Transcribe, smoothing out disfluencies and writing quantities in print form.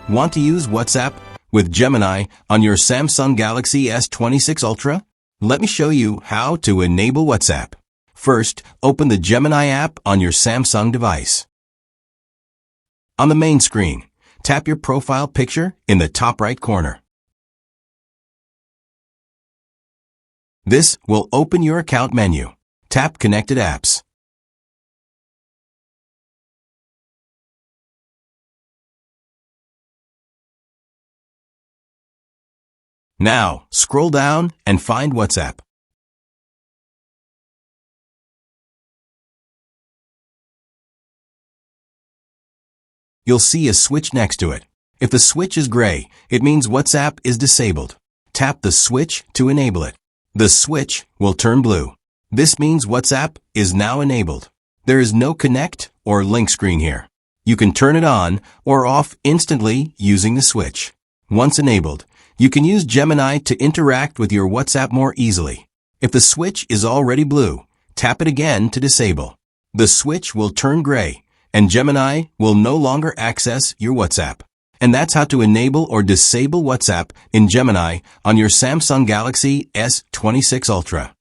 Want to use WhatsApp with Gemini on your Samsung Galaxy S26 Ultra? Let me show you how to enable WhatsApp. First, open the Gemini app on your Samsung device. On the main screen, tap your profile picture in the top right corner. This will open your account menu. Tap Connected Apps. Now, scroll down and find WhatsApp. You'll see a switch next to it. If the switch is gray, it means WhatsApp is disabled. Tap the switch to enable it. The switch will turn blue. This means WhatsApp is now enabled. There is no connect or link screen here. You can turn it on or off instantly using the switch. Once enabled, you can use Gemini to interact with your WhatsApp more easily. If the switch is already blue, tap it again to disable. The switch will turn gray, and Gemini will no longer access your WhatsApp. And that's how to enable or disable WhatsApp in Gemini on your Samsung Galaxy S26 Ultra.